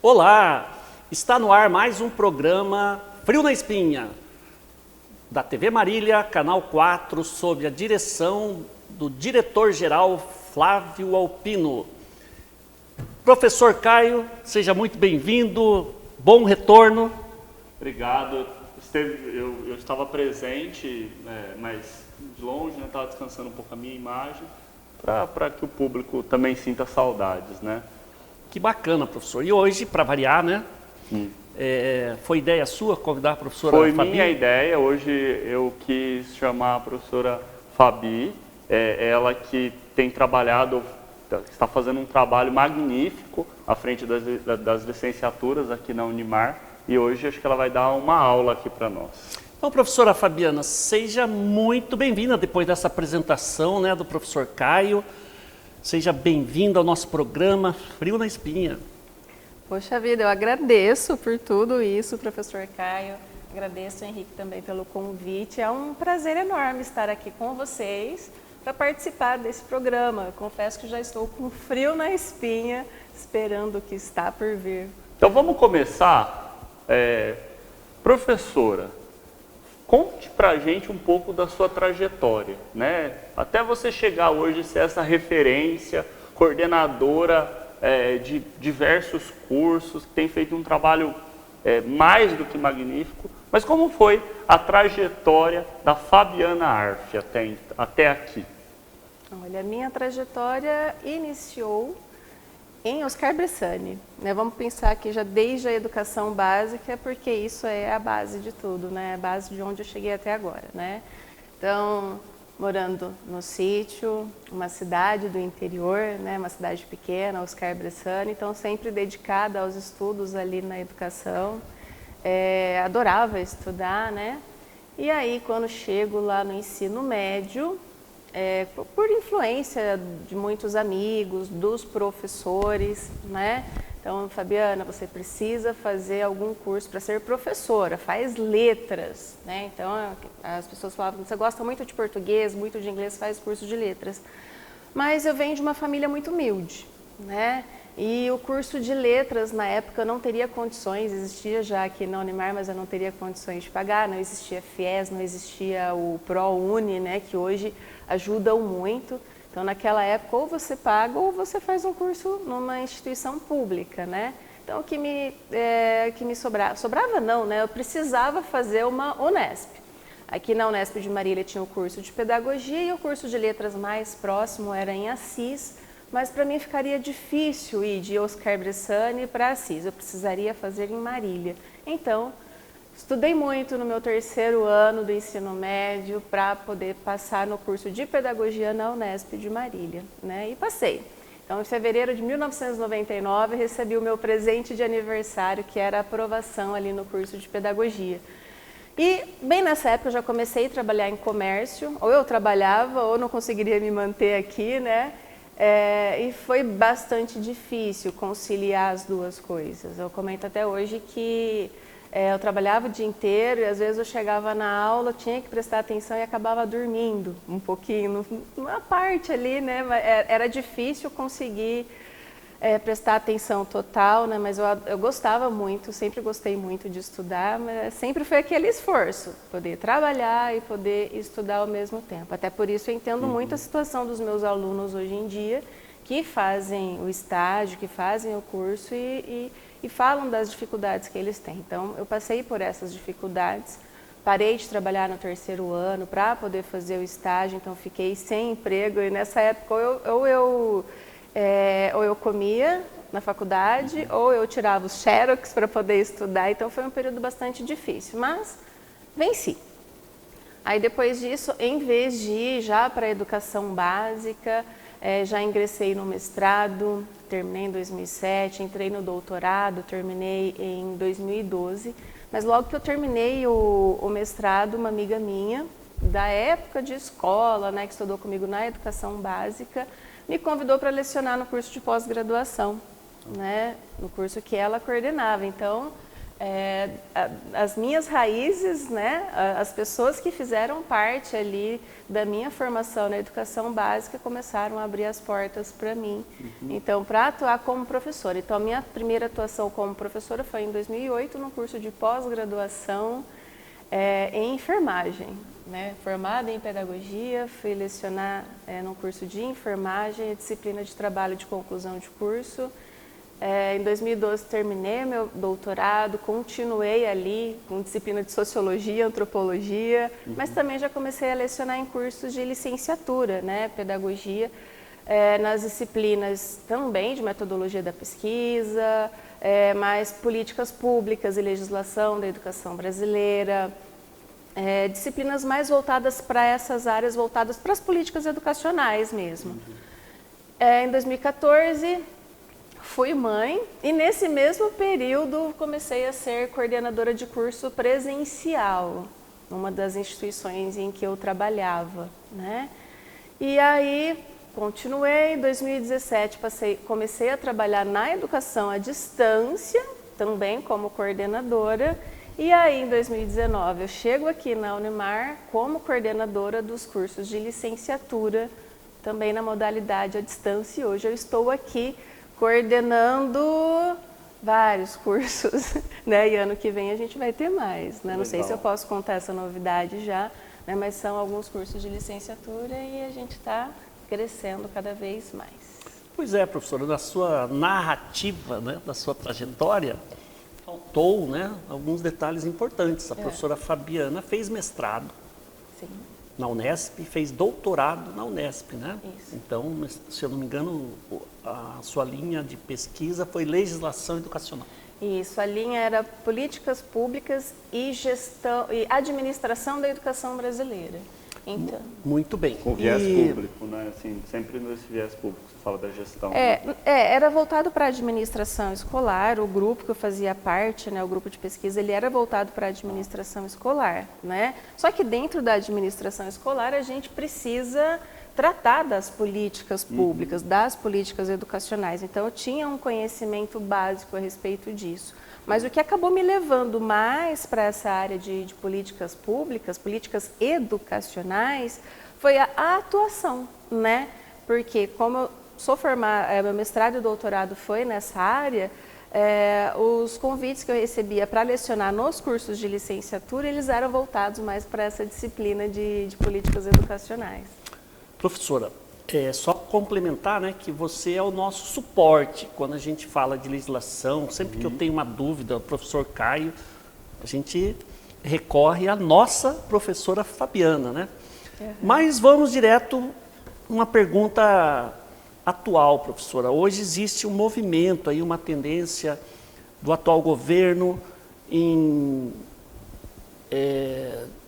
Olá! Está no ar mais um programa Frio na Espinha, da TV Marília, Canal 4, sob a direção do diretor-geral Flávio Alpino. Professor Caio, seja muito bem-vindo, bom retorno. Obrigado. Eu estava presente, mas de longe, né? Estava descansando um pouco a minha imagem, para que o público também sinta saudades, né? Que bacana, professor. E hoje, para variar, né? Foi ideia sua convidar a professora Fabi? Foi minha ideia. Hoje eu quis chamar a professora Fabi, ela que tem trabalhado, está fazendo um trabalho magnífico à frente das licenciaturas aqui na Unimar, e hoje acho que ela vai dar uma aula aqui para nós. Então, professora Fabiana, seja muito bem-vinda depois dessa apresentação, né, do professor Caio. Seja bem-vinda ao nosso programa Frio na Espinha. Poxa vida, eu agradeço por tudo isso, professor Caio. Agradeço, Henrique, também pelo convite. É um prazer enorme estar aqui com vocês para participar desse programa. Eu confesso que já estou com frio na espinha, esperando o que está por vir. Então vamos começar. Professora, conte para a gente um pouco da sua trajetória, né? Até você chegar hoje a ser essa referência, coordenadora de diversos cursos, que tem feito um trabalho mais do que magnífico. Mas como foi a trajetória da Fabiana Arf até aqui? Olha, a minha trajetória iniciou em Oscar Bressani, né? Vamos pensar aqui já desde a educação básica, porque isso é a base de tudo, né? A base de onde eu cheguei até agora, né? Então, morando no sítio, uma cidade do interior, né? Uma cidade pequena, Oscar Bressani, então sempre dedicada aos estudos ali na educação, adorava estudar, né? E aí, quando chego lá no ensino médio, por influência de muitos amigos, dos professores, né? Então, Fabiana, você precisa fazer algum curso para ser professora, faz letras, né? Então, as pessoas falavam, você gosta muito de português, muito de inglês, faz curso de letras. Mas eu venho de uma família muito humilde, né? E o curso de letras, na época, eu não teria condições, existia já aqui na Unimar, mas eu não teria condições de pagar, não existia FIES, não existia o ProUni, né, que hoje ajudam muito. Então, naquela época, ou você paga ou você faz um curso numa instituição pública, né? Então, o que me sobrava não, né? Eu precisava fazer uma Unesp. Aqui na Unesp de Marília tinha o curso de pedagogia e o curso de letras mais próximo era em Assis, mas para mim ficaria difícil ir de Oscar Bressani para Assis, eu precisaria fazer em Marília. Então, estudei muito no meu terceiro ano do ensino médio para poder passar no curso de pedagogia na Unesp de Marília, né? E passei. Então, em fevereiro de 1999, recebi o meu presente de aniversário, que era a aprovação ali no curso de pedagogia. E bem nessa época eu já comecei a trabalhar em comércio, ou eu trabalhava ou não conseguiria me manter aqui, né? E foi bastante difícil conciliar as duas coisas. Eu comento até hoje que eu trabalhava o dia inteiro e às vezes eu chegava na aula, tinha que prestar atenção e acabava dormindo um pouquinho, numa parte ali, né? Era difícil conseguir prestar atenção total, né? Mas eu gostava muito, sempre gostei muito de estudar, mas sempre foi aquele esforço, poder trabalhar e poder estudar ao mesmo tempo. Até por isso eu entendo muito a situação dos meus alunos hoje em dia, que fazem o estágio, que fazem o curso e falam das dificuldades que eles têm. Então, eu passei por essas dificuldades, parei de trabalhar no terceiro ano para poder fazer o estágio, então fiquei sem emprego e nessa época ou eu comia na faculdade, ou eu tirava os xerox para poder estudar, então foi um período bastante difícil, mas venci. Aí depois disso, em vez de ir já para a educação básica, já ingressei no mestrado, terminei em 2007, entrei no doutorado, terminei em 2012, mas logo que eu terminei o mestrado, uma amiga minha, da época de escola, né, que estudou comigo na educação básica, me convidou para lecionar no curso de pós-graduação, né, no curso que ela coordenava. Então, As minhas raízes, né, as pessoas que fizeram parte ali da minha formação na educação básica começaram a abrir as portas para mim. Então, para atuar como professora. Então, a minha primeira atuação como professora foi em 2008, no curso de pós-graduação em enfermagem. Né? Formada em pedagogia, fui lecionar no curso de enfermagem, a disciplina de trabalho de conclusão de curso. Em 2012 terminei meu doutorado, continuei ali com disciplina de sociologia, antropologia, mas também já comecei a lecionar em cursos de licenciatura, né, pedagogia, nas disciplinas também de metodologia da pesquisa, mais políticas públicas e legislação da educação brasileira, disciplinas mais voltadas para essas áreas, voltadas para as políticas educacionais mesmo. Em 2014... fui mãe e nesse mesmo período comecei a ser coordenadora de curso presencial, numa das instituições em que eu trabalhava, né? E aí continuei, em 2017 comecei a trabalhar na educação à distância, também como coordenadora, e aí em 2019 eu chego aqui na Unimar como coordenadora dos cursos de licenciatura, também na modalidade à distância, e hoje eu estou aqui coordenando vários cursos, né? E ano que vem a gente vai ter mais, né? Não sei se eu posso contar essa novidade já, né? Mas são alguns cursos de licenciatura e a gente está crescendo cada vez mais. Pois é, professora, na sua narrativa, né, da sua trajetória, faltou, né, alguns detalhes importantes. A professora Fabiana fez mestrado. Sim. Na Unesp, fez doutorado na Unesp, né? Isso. Então, se eu não me engano, a sua linha de pesquisa foi legislação educacional. Isso, a linha era políticas públicas e gestão e administração da educação brasileira. Então, muito bem. Com viés público, né? Assim, sempre nesse viés público, você fala da gestão. Era voltado para a administração escolar, o grupo que eu fazia parte, né, o grupo de pesquisa, ele era voltado para a administração escolar, né? Só que dentro da administração escolar a gente precisa tratar das políticas públicas, das políticas educacionais. Então eu tinha um conhecimento básico a respeito disso. Mas o que acabou me levando mais para essa área de políticas públicas, políticas educacionais, foi a atuação, né? Porque como eu sou formada, meu mestrado e doutorado foi nessa área, os convites que eu recebia para lecionar nos cursos de licenciatura, eles eram voltados mais para essa disciplina de políticas educacionais. Professora, só complementar, né, que você é o nosso suporte quando a gente fala de legislação. Sempre que eu tenho uma dúvida, o professor Caio, a gente recorre à nossa professora Fabiana, né? Mas vamos direto uma pergunta atual, professora. Hoje existe um movimento, aí, uma tendência do atual governo em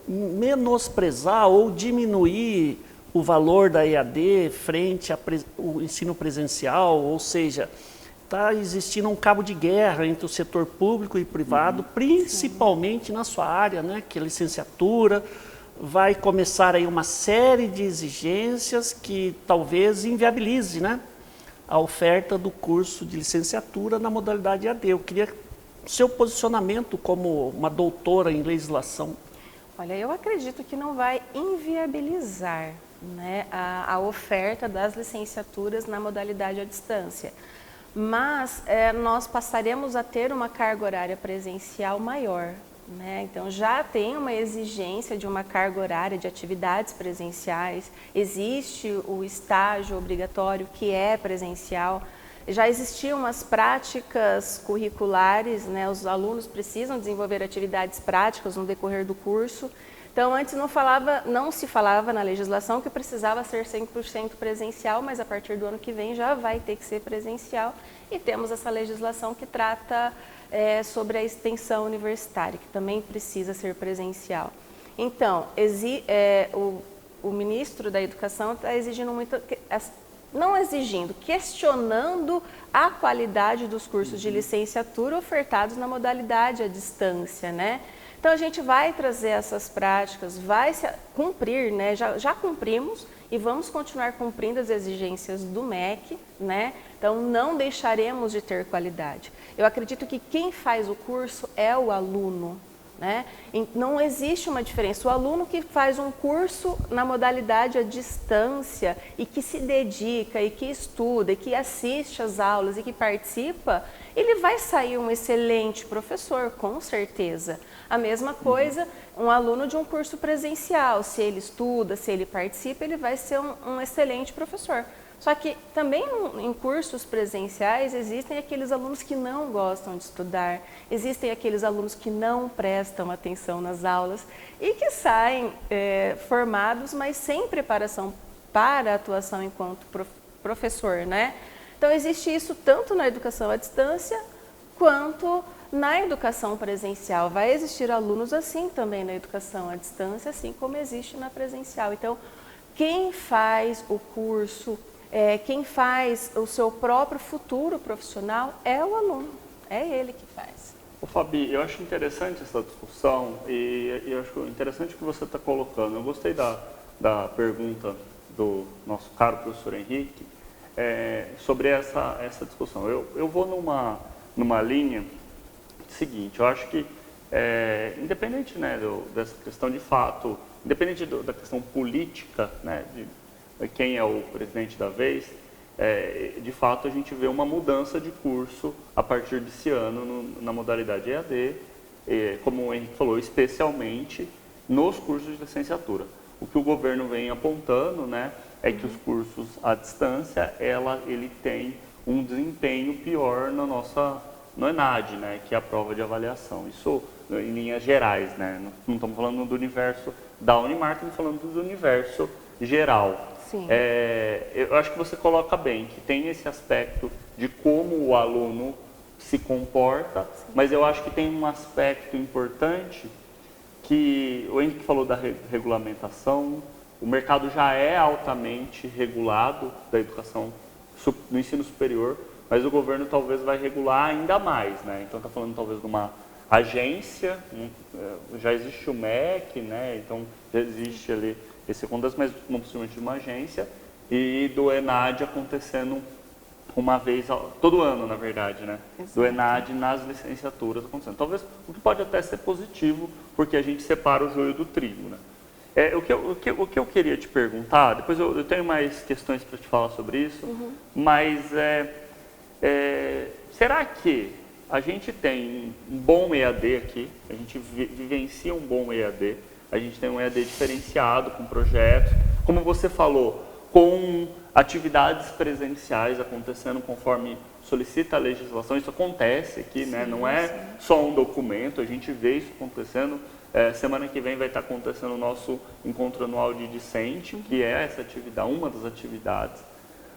menosprezar ou diminuir o valor da EAD frente ao ensino presencial, ou seja, está existindo um cabo de guerra entre o setor público e privado, principalmente na sua área, né, que é a licenciatura. Vai começar aí uma série de exigências que talvez inviabilize, né, a oferta do curso de licenciatura na modalidade EAD. Eu queria o seu posicionamento como uma doutora em legislação. Olha, eu acredito que não vai inviabilizar, né, a oferta das licenciaturas na modalidade à distância. Mas nós passaremos a ter uma carga horária presencial maior, né? Então já tem uma exigência de uma carga horária de atividades presenciais, existe o estágio obrigatório que é presencial, já existiam as práticas curriculares, né? Os alunos precisam desenvolver atividades práticas no decorrer do curso. Então, antes não se falava na legislação que precisava ser 100% presencial, mas a partir do ano que vem já vai ter que ser presencial. E temos essa legislação que trata sobre a extensão universitária, que também precisa ser presencial. Então, o ministro da Educação está exigindo muito, não exigindo, questionando a qualidade dos cursos de licenciatura ofertados na modalidade à distância, né? Então, a gente vai trazer essas práticas, vai cumprir, né? Já cumprimos e vamos continuar cumprindo as exigências do MEC, né? Então, não deixaremos de ter qualidade. Eu acredito que quem faz o curso é o aluno, né? Não existe uma diferença. O aluno que faz um curso na modalidade à distância e que se dedica, e que estuda, e que assiste às aulas e que participa, ele vai sair um excelente professor, com certeza. A mesma coisa, um aluno de um curso presencial, se ele estuda, se ele participa, ele vai ser um excelente professor. Só que também em cursos presenciais existem aqueles alunos que não gostam de estudar, existem aqueles alunos que não prestam atenção nas aulas e que saem formados, mas sem preparação para a atuação enquanto professor, né? Então existe isso tanto na educação à distância quanto na educação presencial. Vai existir alunos assim também na educação à distância, assim como existe na presencial. Então, quem faz o curso, quem faz o seu próprio futuro profissional é o aluno, é ele que faz. Ô Fabi, eu acho interessante essa discussão e eu acho interessante o que você está colocando. Eu gostei da pergunta do nosso caro professor Henrique sobre essa discussão. Eu vou numa linha seguinte, eu acho que independente, né, dessa questão de fato, independente da questão política, né, de quem é o presidente da vez, de fato a gente vê uma mudança de curso a partir desse ano na modalidade EAD, como o Henrique falou, especialmente nos cursos de licenciatura. O que o governo vem apontando, né, é que os cursos à distância, ele tem um desempenho pior no ENAD, né, que é a prova de avaliação. Isso em linhas gerais, né, não estamos falando do universo da Unimar, estamos falando do universo geral. Sim. Eu acho que você coloca bem, que tem esse aspecto de como o aluno se comporta, sim, mas eu acho que tem um aspecto importante que o Henrique falou da regulamentação. O mercado já é altamente regulado da educação do ensino superior, mas o governo talvez vai regular ainda mais, né? Então está falando talvez de uma agência, já existe o MEC, né? Então já existe ali esse acontece, mas possivelmente de uma agência, e do ENAD acontecendo uma vez, todo ano na verdade, né? Exato. Do ENAD nas licenciaturas acontecendo. Talvez o que pode até ser positivo, porque a gente separa o joio do trigo, né? O que eu queria te perguntar, depois eu tenho mais questões para te falar sobre isso, mas será que a gente tem um bom EAD aqui, a gente vivencia um bom EAD, a gente tem um EAD diferenciado, com projetos, como você falou, com atividades presenciais acontecendo conforme solicita a legislação. Isso acontece aqui, sim, né? Não é só um documento, a gente vê isso acontecendo. Semana que vem vai estar acontecendo o nosso encontro anual de discente, que é essa atividade, uma das atividades.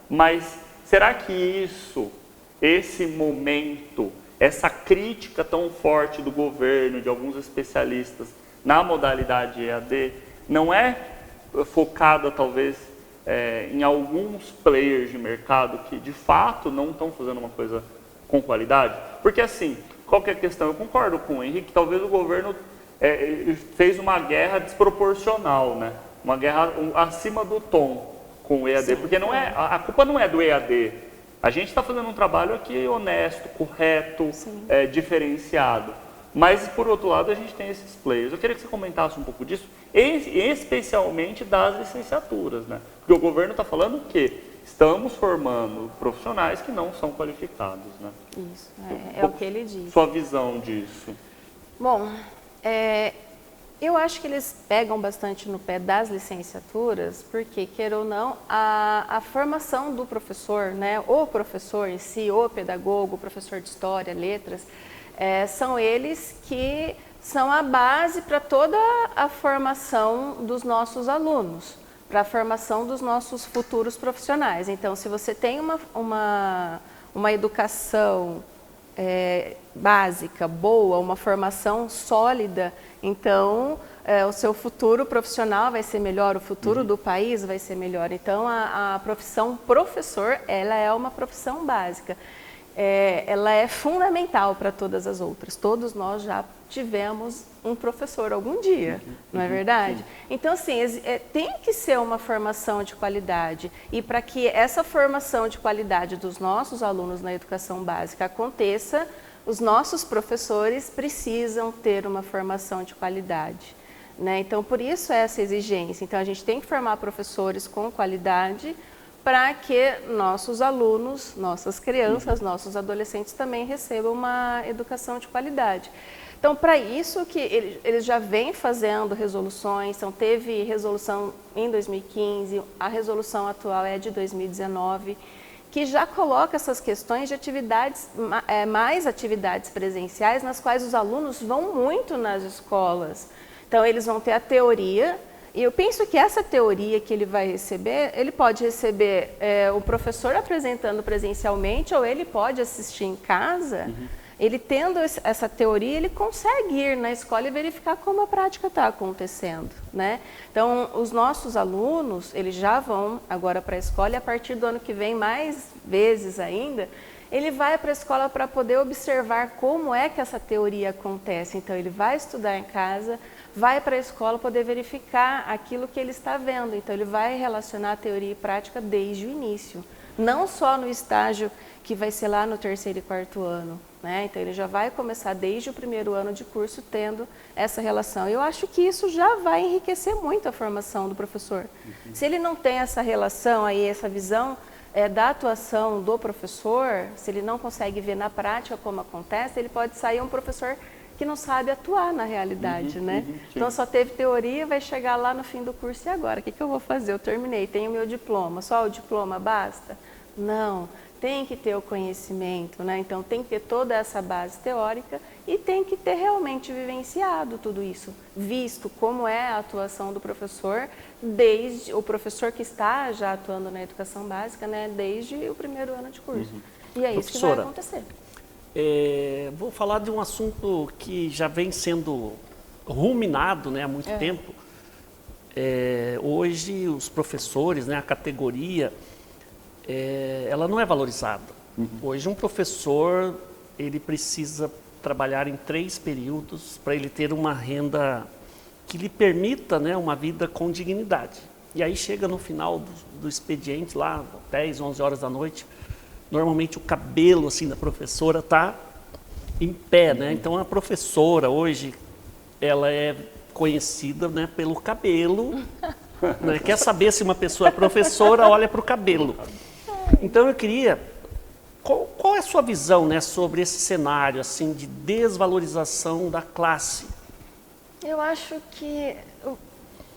Mas será que esse momento, essa crítica tão forte do governo, de alguns especialistas, na modalidade EAD, não é focada talvez em alguns players de mercado que de fato não estão fazendo uma coisa com qualidade? Porque assim, qual que é a questão? Eu concordo com o Henrique, talvez o governo fez uma guerra desproporcional, né? Uma guerra acima do tom com o EAD, sim, porque não a culpa não é do EAD. A gente está fazendo um trabalho aqui honesto, correto, diferenciado. Mas, por outro lado, a gente tem esses players. Eu queria que você comentasse um pouco disso, especialmente das licenciaturas, né? Porque o governo está falando que estamos formando profissionais que não são qualificados, né? Isso, é o que ele diz. Sua visão disso? Bom, eu acho que eles pegam bastante no pé das licenciaturas, porque, queira ou não, a formação do professor, né? O professor em si, o pedagogo, o professor de história, letras, são eles que são a base para toda a formação dos nossos alunos, para a formação dos nossos futuros profissionais. Então, se você tem uma educação básica, boa, uma formação sólida, então o seu futuro profissional vai ser melhor, o futuro do país vai ser melhor. Então, a profissão professor, ela é uma profissão básica. ela é fundamental para todas as outras. Todos nós já tivemos um professor algum dia, não é verdade? Então, assim, tem que ser uma formação de qualidade. E para que essa formação de qualidade dos nossos alunos na educação básica aconteça, os nossos professores precisam ter uma formação de qualidade, né? Então, por isso essa exigência. Então, a gente tem que formar professores com qualidade para que nossos alunos, nossas crianças, nossos adolescentes também recebam uma educação de qualidade. Então, para isso que eles já vêm fazendo resoluções, então teve resolução em 2015, a resolução atual é de 2019, que já coloca essas questões de atividades, mais atividades presenciais, nas quais os alunos vão muito nas escolas. Então, eles vão ter a teoria, e eu penso que essa teoria que ele vai receber, ele pode receber o professor apresentando presencialmente, ou ele pode assistir em casa. Ele tendo essa teoria, ele consegue ir na escola e verificar como a prática está acontecendo, né? Então, os nossos alunos, eles já vão agora para a escola, e a partir do ano que vem, mais vezes ainda, ele vai para a escola para poder observar como é que essa teoria acontece. Então, ele vai estudar em casa, vai para a escola poder verificar aquilo que ele está vendo. Então, ele vai relacionar a teoria e prática desde o início, não só no estágio que vai ser lá no 3º e 4º ano, né? Então, ele já vai começar desde o 1º ano de curso tendo essa relação. Eu acho que isso já vai enriquecer muito a formação do professor. Se ele não tem essa relação aí, essa visão da atuação do professor, se ele não consegue ver na prática como acontece, ele pode sair um professor que não sabe atuar na realidade, né? Então, só teve teoria, vai chegar lá no fim do curso, e agora? O que eu vou fazer? Eu terminei, tenho meu diploma, só o diploma basta? Não, tem que ter o conhecimento, né? Então, tem que ter toda essa base teórica e tem que ter realmente vivenciado tudo isso, visto como é a atuação do professor, desde o professor que está já atuando na educação básica, né? Desde o 1º ano de curso. E é isso que vai acontecer. Vou falar de um assunto que já vem sendo ruminado, né, há muito tempo. Hoje, os professores, né, a categoria, ela não é valorizada. Hoje, um professor, ele precisa trabalhar em 3 períodos para ele ter uma renda que lhe permita, né, uma vida com dignidade. E aí chega no final do expediente, lá 10, 11 horas da noite, normalmente o cabelo assim da professora está em pé, né? Então a professora hoje, ela é conhecida, né, pelo cabelo, né? Quer saber se uma pessoa é professora, olha para o cabelo. Então eu queria, qual é a sua visão, né, sobre esse cenário assim de desvalorização da classe? Eu acho que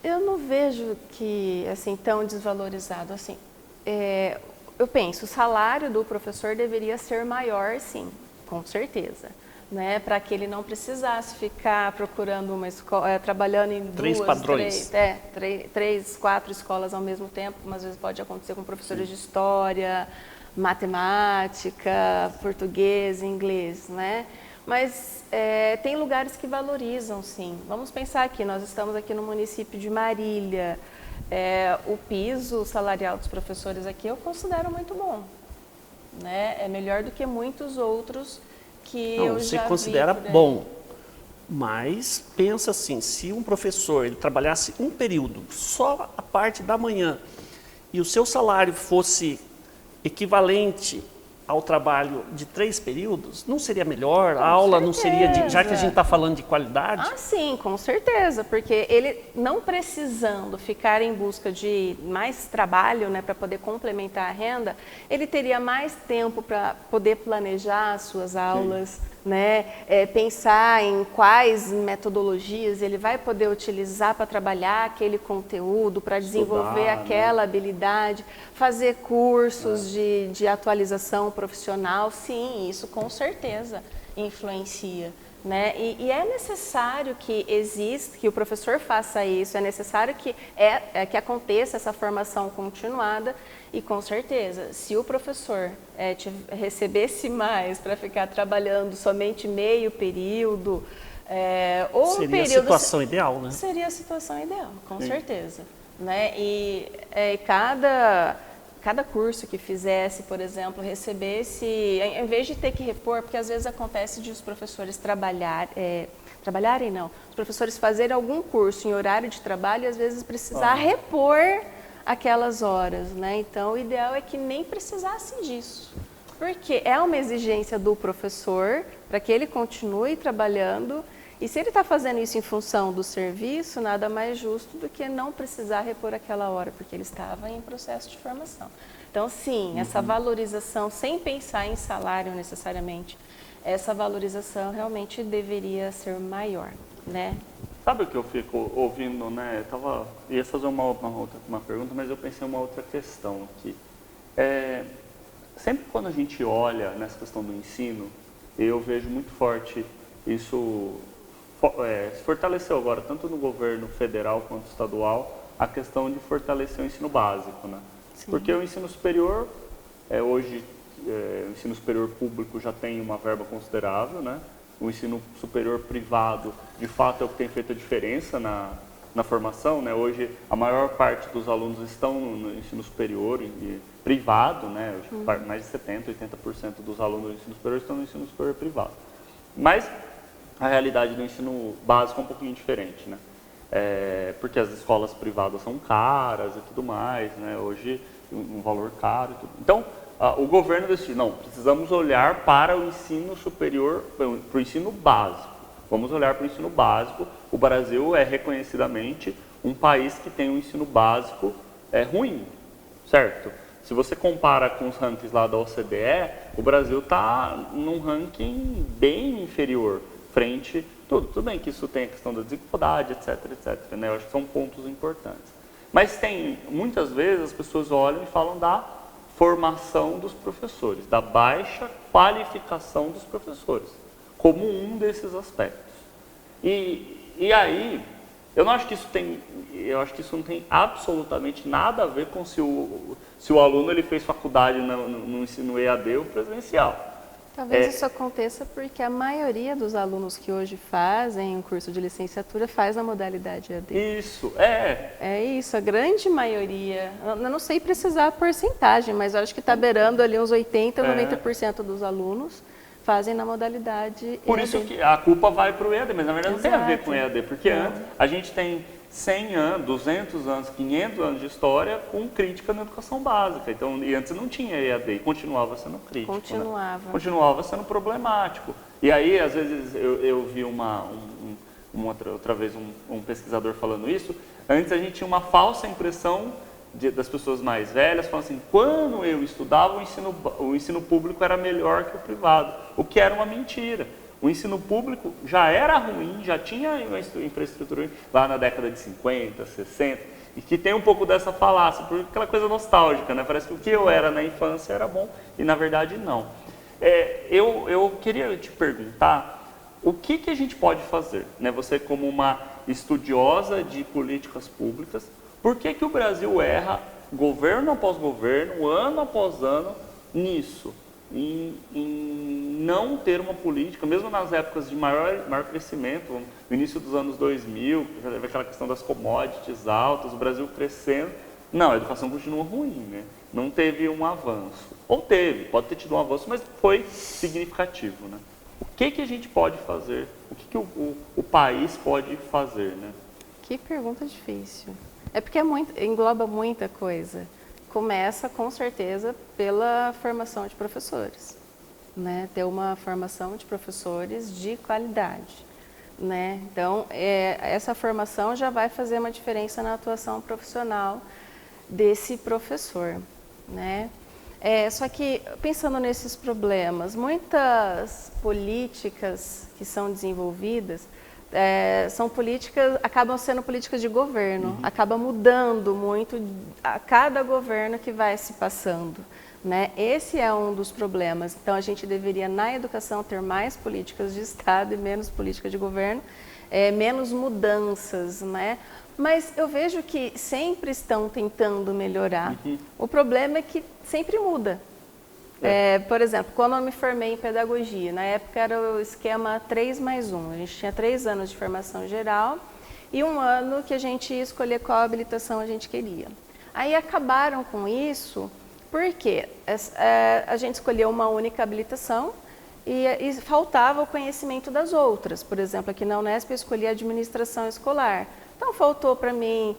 eu não vejo que assim tão desvalorizado assim. Eu penso, o salário do professor deveria ser maior, sim, com certeza, né? Para que ele não precisasse ficar procurando uma escola, trabalhando em 3 padrões. 3, 4 escolas ao mesmo tempo, como às vezes pode acontecer com professores de história, matemática, português, inglês, né? Mas tem lugares que valorizam, sim. Vamos pensar aqui, nós estamos aqui no município de Marília. O piso salarial dos professores aqui eu considero muito bom, né? É melhor do que muitos outros que eu já vi. Você considera bom, mas pensa assim, se um professor ele trabalhasse um período, só a parte da manhã, e o seu salário fosse equivalente ao trabalho de 3 períodos, não seria melhor? A aula não seria, já que a gente está falando de qualidade? Ah, sim, com certeza, porque ele não precisando ficar em busca de mais trabalho, né, para poder complementar a renda, ele teria mais tempo para poder planejar as suas aulas, né, pensar em quais metodologias ele vai poder utilizar para trabalhar aquele conteúdo, para desenvolver aquela habilidade, fazer cursos de atualização profissional, sim, isso com certeza influencia, né? E é necessário que exista, que o professor faça isso, é necessário que aconteça essa formação continuada. E com certeza, se o professor recebesse mais para ficar trabalhando somente meio período, ou seria um período... Seria a situação ideal, né? Seria a situação ideal, com certeza. Né? E cada cada curso que fizesse, por exemplo, recebesse, em vez de ter que repor, porque às vezes acontece de os professores trabalharem não, os professores fazerem algum curso em horário de trabalho e às vezes precisar repor aquelas horas, né? Então, o ideal é que nem precisasse disso, porque é uma exigência do professor para que ele continue trabalhando. E se ele está fazendo isso em função do serviço, nada mais justo do que não precisar repor aquela hora, porque ele estava em processo de formação. Então, sim, essa valorização, sem pensar em salário necessariamente, essa valorização realmente deveria ser maior, né? Sabe o que eu fico ouvindo, né? Ia fazer uma pergunta, mas eu pensei em uma outra questão aqui. Sempre quando a gente olha nessa questão do ensino, eu vejo muito forte isso... se fortaleceu agora, tanto no governo federal quanto estadual, a questão de fortalecer o ensino básico, né? Sim. Porque o ensino superior, hoje, o ensino superior público já tem uma verba considerável, né? O ensino superior privado, de fato, é o que tem feito a diferença na formação, né? Hoje, a maior parte dos alunos estão no ensino superior privado, né? Hoje, mais de 70%, 80% dos alunos do ensino superior estão no ensino superior privado. Mas a realidade do ensino básico é um pouquinho diferente, né? Porque as escolas privadas são caras e tudo mais, né? Hoje, um valor caro e tudo. Então, o governo decidiu, não, precisamos olhar para o ensino superior, para o ensino básico. Vamos olhar para o ensino básico. O Brasil é reconhecidamente um país que tem um ensino básico ruim, certo? Se você compara com os rankings lá da OCDE, o Brasil está num ranking bem inferior. Frente, tudo bem que isso tem a questão da desigualdade, etc, né? Eu acho que são pontos importantes. Mas muitas vezes as pessoas olham e falam da formação dos professores, da baixa qualificação dos professores, como um desses aspectos. E aí, eu acho que isso não tem absolutamente nada a ver com se o aluno ele fez faculdade no ensino EAD ou presencial. Talvez isso aconteça porque a maioria dos alunos que hoje fazem um curso de licenciatura faz na modalidade EAD. Isso, É isso, a grande maioria. Eu não sei precisar a porcentagem, mas eu acho que está beirando ali uns 80%, 90% dos alunos fazem na modalidade Por EAD. isso que a culpa vai para o EAD, mas na verdade Exato. não tem a ver com EAD, porque antes a gente tem 100 anos, 200 anos, 500 anos de história com crítica na educação básica. Então, e antes não tinha EAD e continuava sendo crítico. Continuava. Né? Continuava sendo problemático. E aí, às vezes, eu vi outra vez um pesquisador falando isso. Antes a gente tinha uma falsa impressão das pessoas mais velhas, falando assim, quando eu estudava, o ensino público era melhor que o privado, o que era uma mentira. O ensino público já era ruim, já tinha uma infraestrutura ruim, lá na década de 50, 60, e que tem um pouco dessa falácia, por aquela coisa nostálgica, né? Parece que o que eu era na infância era bom, e na verdade não. Eu queria te perguntar, o que a gente pode fazer, né? Você como uma estudiosa de políticas públicas, por que o Brasil erra, governo após governo, ano após ano, nisso? Em não ter uma política, mesmo nas épocas de maior crescimento, no início dos anos 2000, já teve aquela questão das commodities altas, o Brasil crescendo. Não, a educação continua ruim, né? Não teve um avanço. Ou teve, pode ter tido um avanço, mas foi significativo, né? O que a gente pode fazer? O que o país pode fazer, né? Que pergunta difícil. É porque engloba muita coisa. Começa, com certeza, pela formação de professores, né? Ter uma formação de professores de qualidade, né? Então, essa formação já vai fazer uma diferença na atuação profissional desse professor, né? Só que, pensando nesses problemas, muitas políticas que são desenvolvidas acabam sendo políticas de governo, acaba mudando muito a cada governo que vai se passando, né? Esse é um dos problemas. Então, a gente deveria, na educação, ter mais políticas de Estado e menos política de governo, menos mudanças, né? Mas eu vejo que sempre estão tentando melhorar. O problema é que sempre muda. Por exemplo, quando eu me formei em pedagogia, na época era o esquema 3+1. A gente tinha 3 anos de formação geral e 1 ano que a gente ia escolher qual habilitação a gente queria. Aí acabaram com isso Por quê? A gente escolheu uma única habilitação e faltava o conhecimento das outras. Por exemplo, aqui na Unesp eu escolhi administração escolar. Então, faltou para mim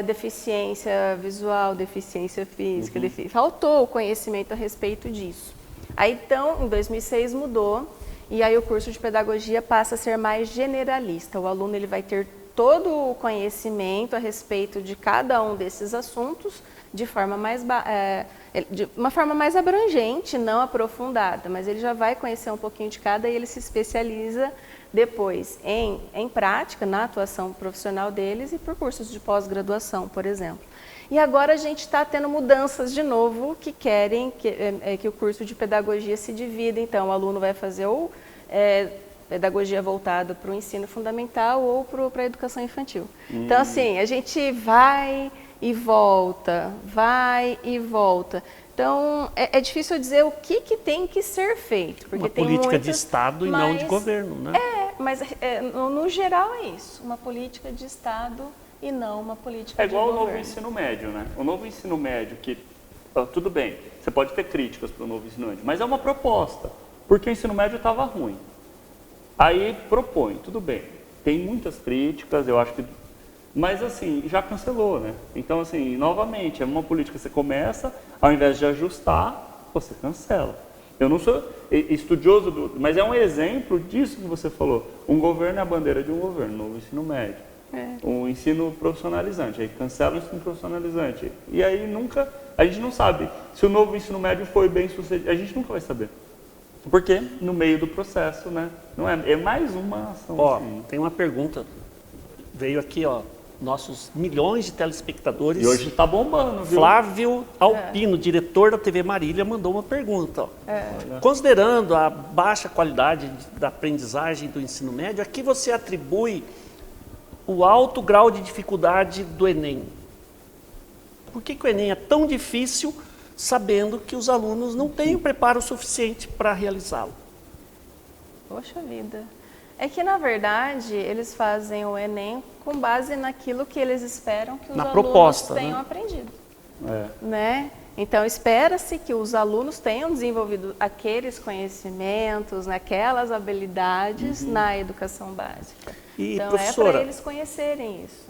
deficiência visual, deficiência física, faltou o conhecimento a respeito disso. Aí, então, em 2006 mudou, e aí o curso de pedagogia passa a ser mais generalista. O aluno ele vai ter todo o conhecimento a respeito de cada um desses assuntos de uma forma mais abrangente, não aprofundada, mas ele já vai conhecer um pouquinho de cada e ele se especializa depois em prática, na atuação profissional deles e por cursos de pós-graduação, por exemplo. E agora a gente está tendo mudanças de novo que querem que o curso de pedagogia se divida. Então, o aluno vai fazer ou pedagogia voltada para o ensino fundamental ou para a educação infantil. Então, assim, a gente vai e volta, vai e volta. Então, é difícil dizer o que tem que ser feito. Porque uma tem política de Estado e não de governo, né? Mas no geral é isso, uma política de Estado e não uma política de governo. É igual o novo ensino médio, né? O novo ensino médio que, tudo bem, você pode ter críticas para o novo ensino médio, mas é uma proposta, porque o ensino médio estava ruim. Aí propõe, tudo bem, tem muitas críticas, eu acho que... Mas, assim, já cancelou, né? Então, assim, novamente, é uma política que você começa, ao invés de ajustar, você cancela. Eu não sou estudioso, mas é um exemplo disso que você falou. Um governo é a bandeira de um governo, novo ensino médio. Um ensino profissionalizante, aí cancela o ensino profissionalizante. E aí a gente não sabe se o novo ensino médio foi bem sucedido, a gente nunca vai saber. Porque no meio do processo, né? Não é mais uma ação. Ó, assim. tem uma pergunta, veio aqui, ó. Nossos milhões de telespectadores. E hoje está bombando, viu? Flávio Alpino, diretor da TV Marília, mandou uma pergunta. Ó. Considerando a baixa qualidade da aprendizagem do ensino médio, a que você atribui o alto grau de dificuldade do Enem? Por que o Enem é tão difícil, sabendo que os alunos não têm o preparo suficiente para realizá-lo? Poxa vida. É que, na verdade, eles fazem o Enem com base naquilo que eles esperam que os alunos tenham aprendido. Né? Então, espera-se que os alunos tenham desenvolvido aqueles conhecimentos, aquelas habilidades na educação básica. Então, é para eles conhecerem isso.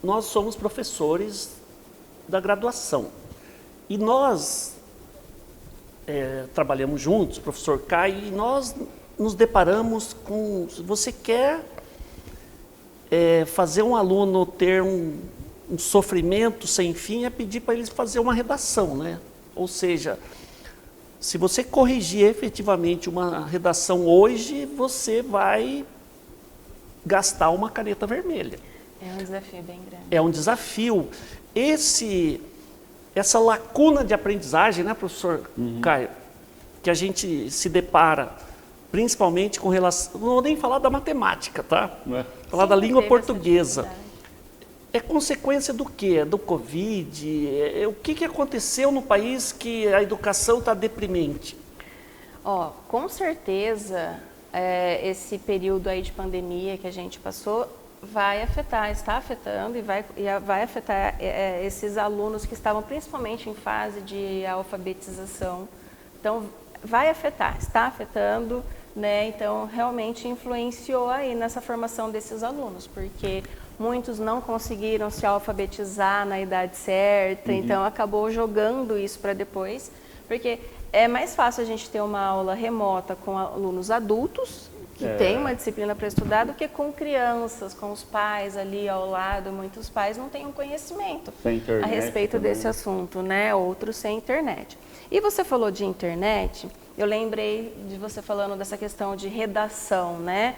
Nós somos professores da graduação. E nós trabalhamos juntos, professor Caio, e nós nos deparamos com... Você quer fazer um aluno ter um sofrimento sem fim, é pedir para eles fazer uma redação, né? Ou seja, se você corrigir efetivamente uma redação hoje, você vai gastar uma caneta vermelha. É um desafio bem grande. É um desafio. Essa lacuna de aprendizagem, né, professor Caio, que a gente se depara, principalmente com relação... Não vou nem falar da matemática, tá? Falar da língua portuguesa. É consequência do quê? Do Covid? O que aconteceu no país que a educação está deprimente? Com certeza, esse período aí de pandemia que a gente passou vai afetar, está afetando e vai afetar esses alunos que estavam principalmente em fase de alfabetização. Então, vai afetar, está afetando, né? Então, realmente influenciou aí nessa formação desses alunos, porque muitos não conseguiram se alfabetizar na idade certa, então acabou jogando isso para depois, porque é mais fácil a gente ter uma aula remota com alunos adultos, que tem uma disciplina para estudar, do que com crianças, com os pais ali ao lado. Muitos pais não têm um conhecimento a respeito desse assunto, né? Outros sem internet. E você falou de internet, eu lembrei de você falando dessa questão de redação, né?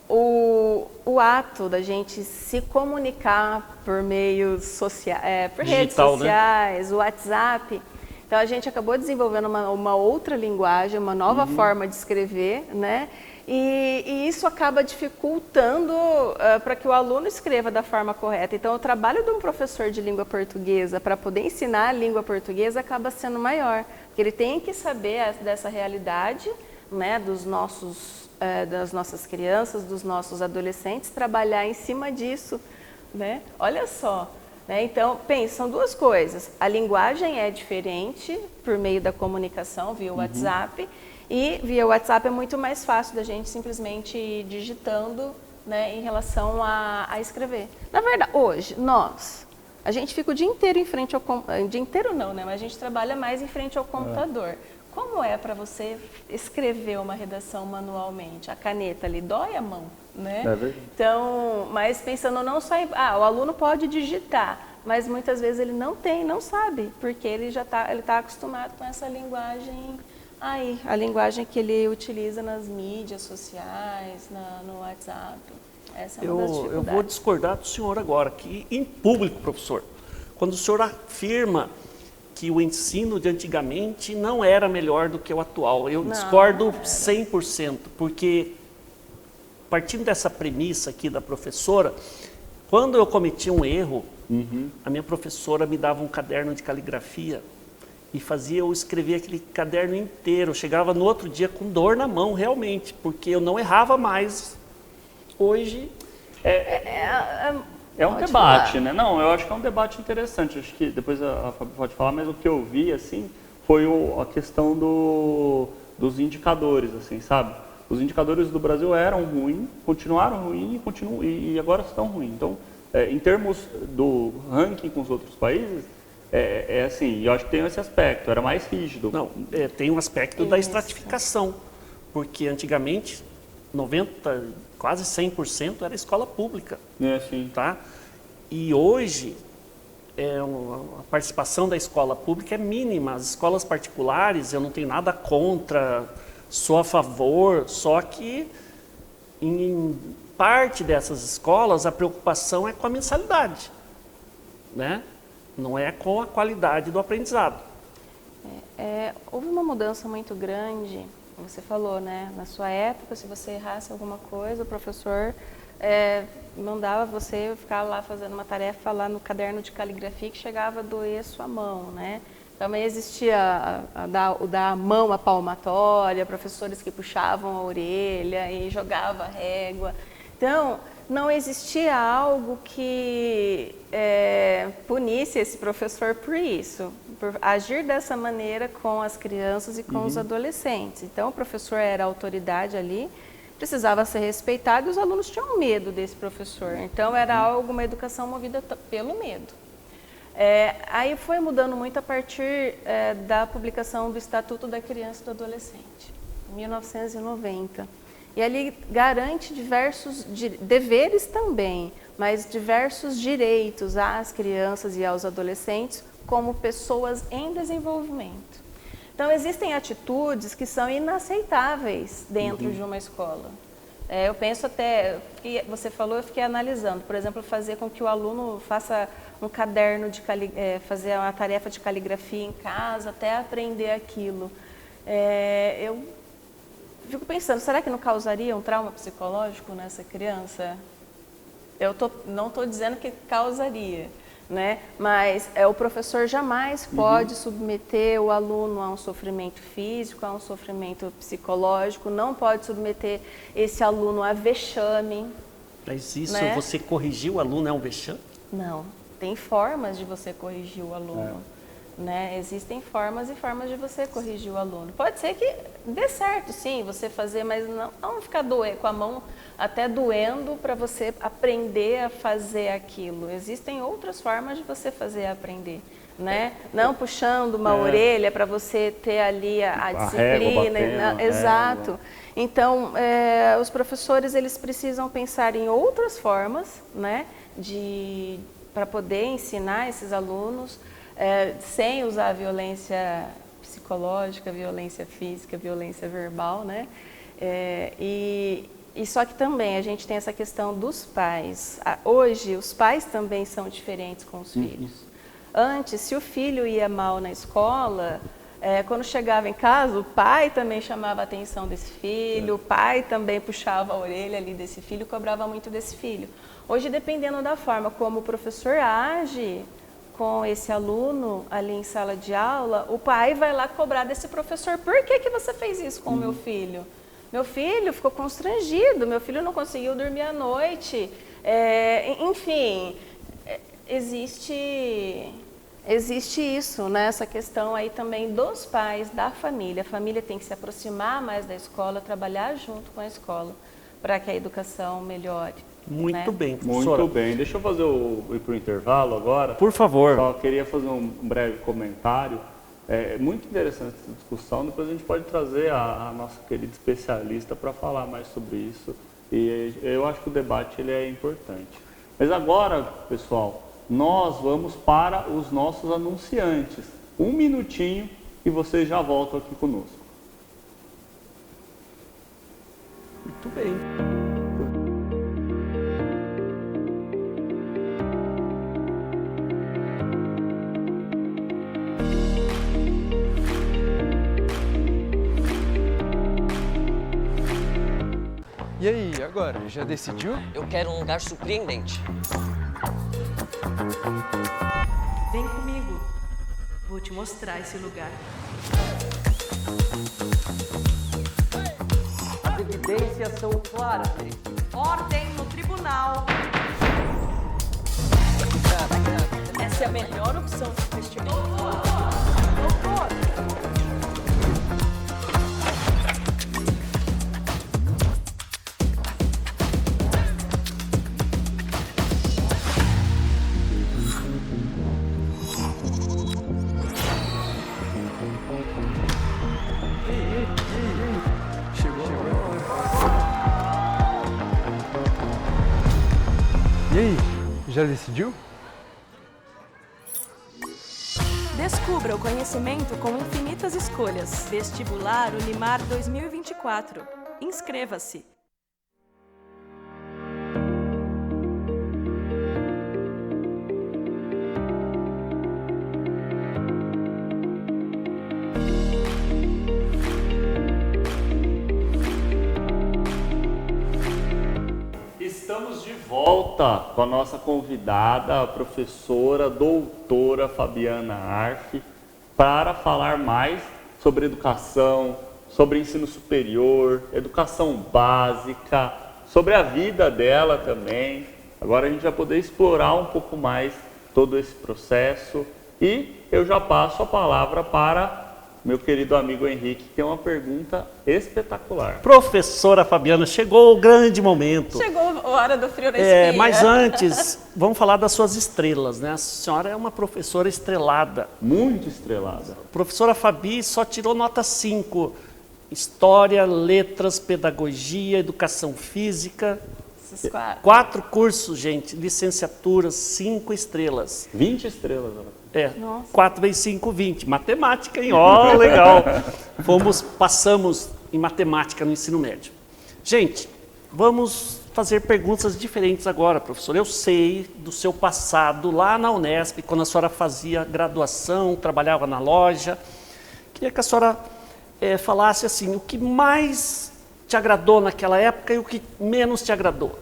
O ato da gente se comunicar por meios sociais, por redes sociais, né? O WhatsApp. Então, a gente acabou desenvolvendo uma outra linguagem, uma nova forma de escrever, né? E isso acaba dificultando para que o aluno escreva da forma correta. Então, o trabalho de um professor de língua portuguesa para poder ensinar a língua portuguesa acaba sendo maior, porque ele tem que saber dessa realidade, né, das nossas crianças, dos nossos adolescentes, trabalhar em cima disso, né? Olha só, né? Então, pensa, são duas coisas. A linguagem é diferente por meio da comunicação via WhatsApp, e via WhatsApp é muito mais fácil da gente simplesmente ir digitando, né, em relação a escrever. Na verdade, hoje, a gente fica o dia inteiro em frente ao computador, dia inteiro não, né, mas a gente trabalha mais em frente ao computador. Como é para você escrever uma redação manualmente? A caneta ali dói a mão, né? Então, mas pensando não só em... o aluno pode digitar, mas muitas vezes ele não sabe, porque ele tá acostumado com essa linguagem aí, a linguagem que ele utiliza nas mídias sociais, no WhatsApp. Essa é uma das dificuldades. Eu vou discordar do senhor agora, que em público, professor, quando o senhor afirma que o ensino de antigamente não era melhor do que o atual. Eu discordo 100%, porque partindo dessa premissa aqui da professora, quando eu cometi um erro, a minha professora me dava um caderno de caligrafia e fazia eu escrever aquele caderno inteiro. Eu chegava no outro dia com dor na mão, realmente, porque eu não errava mais. Hoje... É um debate, né? Não, eu acho que é um debate interessante. Acho que depois a Fabi pode falar, mas o que eu vi, assim, foi a questão dos indicadores, assim, sabe? Os indicadores do Brasil eram ruins, continuaram ruins e agora estão ruins. Então, em termos do ranking com os outros países, assim, eu acho que tem esse aspecto, era mais rígido. Não, tem um aspecto da estratificação, porque antigamente 90%, quase 100% era escola pública. Sim. Tá? E hoje, a participação da escola pública é mínima. As escolas particulares, eu não tenho nada contra, sou a favor, só que em parte dessas escolas a preocupação é com a mensalidade, né? Não é com a qualidade do aprendizado. Houve uma mudança muito grande. Você falou, né? Na sua época, se você errasse alguma coisa, o professor mandava você ficar lá fazendo uma tarefa lá no caderno de caligrafia que chegava a doer a sua mão, né? Também existia o da mão à palmatória, professores que puxavam a orelha e jogavam a régua. Então, não existia algo que punisse esse professor por isso, por agir dessa maneira com as crianças e com os adolescentes. Então, o professor era a autoridade ali, precisava ser respeitado e os alunos tinham medo desse professor. Então, era uma educação movida pelo medo. Aí foi mudando muito a partir da publicação do Estatuto da Criança e do Adolescente, em 1990. E ali garante diversos deveres também, mas diversos direitos às crianças e aos adolescentes como pessoas em desenvolvimento. Então, existem atitudes que são inaceitáveis dentro de uma escola. Eu penso até, você falou, eu fiquei analisando, por exemplo, fazer com que o aluno faça um caderno fazer uma tarefa de caligrafia em casa até aprender aquilo. Eu fico pensando, será que não causaria um trauma psicológico nessa criança? Eu não estou dizendo que causaria, né? Mas o professor jamais pode submeter o aluno a um sofrimento físico, a um sofrimento psicológico, não pode submeter esse aluno a vexame. Mas isso, né? Você corrigir o aluno é um vexame? Não, tem formas de você corrigir o aluno. Né? Existem formas e formas de você corrigir o aluno. Pode ser que dê certo, sim, você fazer, mas não ficar com a mão até doendo para você aprender a fazer aquilo. Existem outras formas de você fazer aprender, né? Não puxando uma orelha para você ter ali a disciplina. Régua, exato. Então, os professores eles precisam pensar em outras formas, né, para poder ensinar esses alunos. Sem usar a violência psicológica, violência física, violência verbal, né? E só que também a gente tem essa questão dos pais. Hoje, os pais também são diferentes com os filhos. Antes, se o filho ia mal na escola, quando chegava em casa, o pai também chamava a atenção desse filho, o pai também puxava a orelha ali desse filho, cobrava muito desse filho. Hoje, dependendo da forma como o professor age com esse aluno ali em sala de aula, o pai vai lá cobrar desse professor: por que você fez isso com o meu filho? Meu filho ficou constrangido, meu filho não conseguiu dormir à noite. Enfim, existe isso, né? Essa questão aí também dos pais, da família. A família tem que se aproximar mais da escola, trabalhar junto com a escola, para que a educação melhore. Muito né? bem, professora. Muito bem. Deixa eu fazer ir para o intervalo agora. Por favor. Só queria fazer um breve comentário. É muito interessante essa discussão. Depois a gente pode trazer a nossa querida especialista para falar mais sobre isso. E eu acho que o debate ele é importante. Mas agora, pessoal, nós vamos para os nossos anunciantes. Um minutinho e vocês já voltam aqui conosco. Muito bem. E aí, agora? Já decidiu? Eu quero um lugar surpreendente. Vem comigo. Vou te mostrar esse lugar. As evidências são claras. Ordem no tribunal. Essa é a melhor opção para o investimento. Doutor! E aí, já decidiu? Descubra o conhecimento com infinitas escolhas. Vestibular Unimar 2024. Inscreva-se. Estamos de volta com a nossa convidada, a professora doutora Fabiana Arf, para falar mais sobre educação, sobre ensino superior, educação básica, sobre a vida dela também. Agora a gente vai poder explorar um pouco mais todo esse processo e eu já passo a palavra para meu querido amigo Henrique, que tem uma pergunta espetacular. Professora Fabiana, chegou o grande momento. Chegou a hora do frio na espinha. Mas antes, vamos falar das suas estrelas, né? A senhora é uma professora estrelada. Muito estrelada. A professora Fabi só tirou nota 5. História, letras, pedagogia, educação física. Esses quatro. 4 cursos, gente. Licenciaturas, 5 estrelas. 20 estrelas. Ela. Nossa. 4 vezes 5, 20. Matemática, hein? Ó, legal. Passamos em matemática no ensino médio. Gente, vamos fazer perguntas diferentes agora, professor. Eu sei do seu passado lá na Unesp, quando a senhora fazia graduação, trabalhava na loja. Queria que a senhora falasse assim, o que mais te agradou naquela época e o que menos te agradou.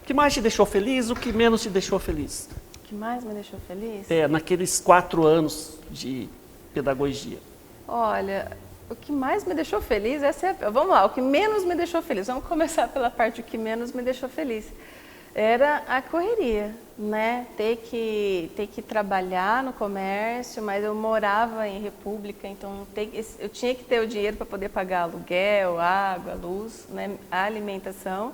O que mais te deixou feliz, o que menos te deixou feliz. O que mais me deixou feliz? Naqueles 4 anos de pedagogia. Olha, o que mais me deixou feliz, vamos lá, o que menos me deixou feliz. Vamos começar pela parte que menos me deixou feliz. Era a correria, né? Ter que trabalhar no comércio, mas eu morava em República, então eu tinha que ter o dinheiro para poder pagar aluguel, água, luz, né? A alimentação.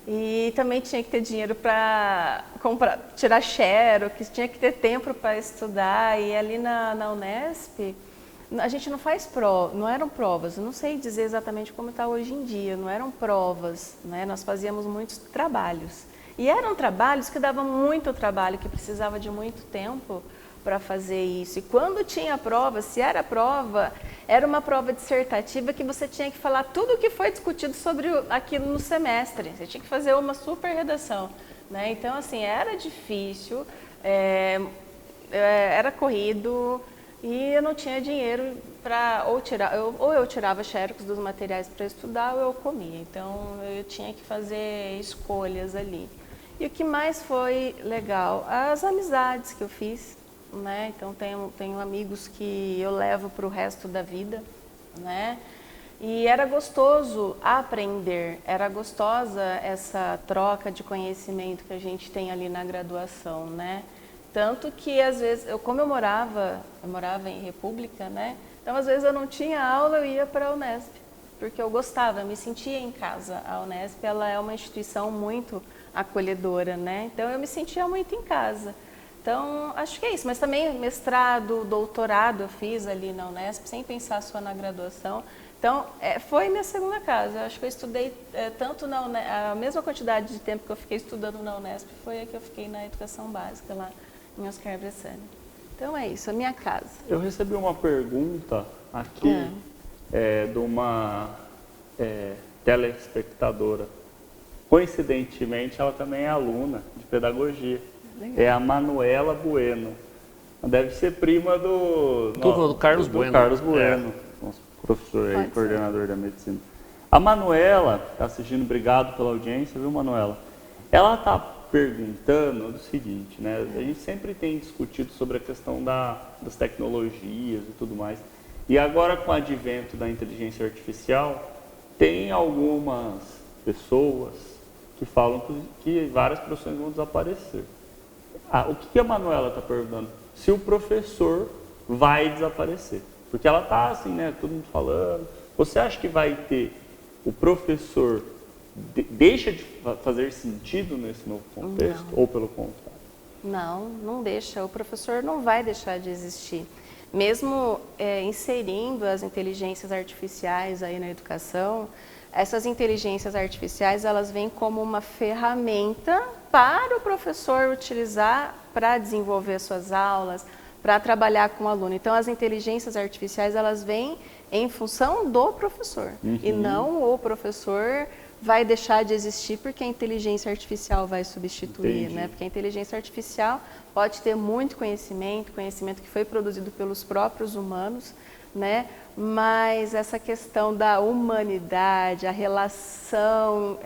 E também tinha que ter dinheiro para tirar xerox, tinha que ter tempo para estudar. E ali na Unesp, a gente não faz não eram provas, eu não sei dizer exatamente como está hoje em dia, não eram provas, né? Nós fazíamos muitos trabalhos. E eram trabalhos que davam muito trabalho, que precisava de muito tempo para fazer isso. E quando tinha prova, se era prova, era uma prova dissertativa que você tinha que falar tudo o que foi discutido sobre aquilo no semestre. Você tinha que fazer uma super redação, né? Então, assim, era difícil, era corrido e eu não tinha dinheiro para ou eu tirava xerox dos materiais para estudar ou eu comia. Então, eu tinha que fazer escolhas ali. E o que mais foi legal? As amizades que eu fiz. Né? Então tenho amigos que eu levo para o resto da vida, né? E era gostoso aprender, era gostosa essa troca de conhecimento que a gente tem ali na graduação, né? Tanto que às vezes, como eu morava em República, né? Então às vezes eu não tinha aula, eu ia para a Unesp, porque eu gostava, eu me sentia em casa. A Unesp, ela é uma instituição muito acolhedora, né? Então eu me sentia muito em casa. Então, acho que é isso. Mas também mestrado, doutorado eu fiz ali na Unesp, sem pensar só na graduação. Então, foi minha segunda casa. Eu acho que eu estudei tanto na Unesp, a mesma quantidade de tempo que eu fiquei estudando na Unesp foi a que eu fiquei na educação básica, lá em Oscar Bressani. Então, é isso, a minha casa. Eu recebi uma pergunta aqui de uma telespectadora. Coincidentemente, ela também é aluna de pedagogia. Legal. É a Manuela Bueno. Deve ser prima do Carlos Bueno. Carlos Bueno, nosso professor aí, coordenador da medicina. A Manuela, está assistindo, obrigado pela audiência, viu, Manuela? Ela está perguntando o seguinte, né? A gente sempre tem discutido sobre a questão das tecnologias e tudo mais. E agora, com o advento da inteligência artificial, tem algumas pessoas que falam que várias profissões vão desaparecer. O que a Manuela está perguntando? Se o professor vai desaparecer. Porque ela está assim, né? Todo mundo falando. Você acha que vai ter o professor deixa de fazer sentido nesse novo contexto? Não. Ou pelo contrário? Não, não deixa. O professor não vai deixar de existir. Mesmo inserindo as inteligências artificiais aí na educação, essas inteligências artificiais, elas vêm como uma ferramenta para o professor utilizar para desenvolver suas aulas, para trabalhar com o aluno. Então, as inteligências artificiais, elas vêm em função do professor. E não o professor vai deixar de existir porque a inteligência artificial vai substituir, né? Porque a inteligência artificial pode ter muito conhecimento que foi produzido pelos próprios humanos, né? Mas essa questão da humanidade, a relação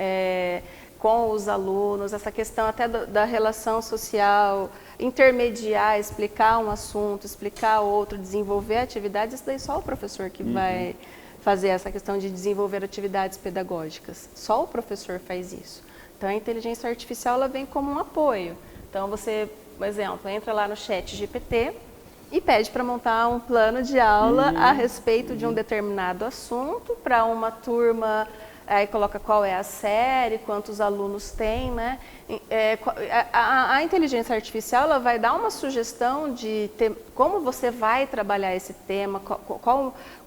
com os alunos, essa questão até da relação social, intermediar, explicar um assunto, explicar outro, desenvolver atividades, isso daí só o professor que vai fazer essa questão de desenvolver atividades pedagógicas. Só o professor faz isso. Então, a inteligência artificial ela vem como um apoio. Então, você, por exemplo, entra lá no chat GPT e pede para montar um plano de aula a respeito de um determinado assunto para uma turma, aí coloca qual é a série, quantos alunos tem, né? A inteligência artificial ela vai dar uma sugestão de como você vai trabalhar esse tema,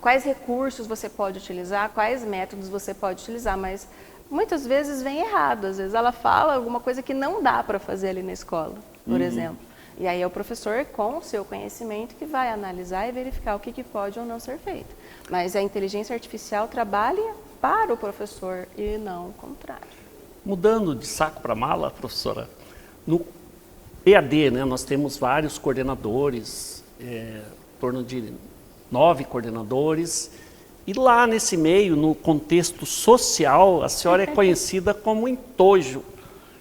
quais recursos você pode utilizar, quais métodos você pode utilizar, mas muitas vezes vem errado, às vezes ela fala alguma coisa que não dá para fazer ali na escola, por exemplo. E aí é o professor, com o seu conhecimento, que vai analisar e verificar o que pode ou não ser feito. Mas a inteligência artificial trabalha para o professor e não o contrário. Mudando de saco para mala, professora, no EAD, né, nós temos vários coordenadores, em torno de 9 coordenadores, e lá nesse meio, no contexto social, a senhora é conhecida como entojo.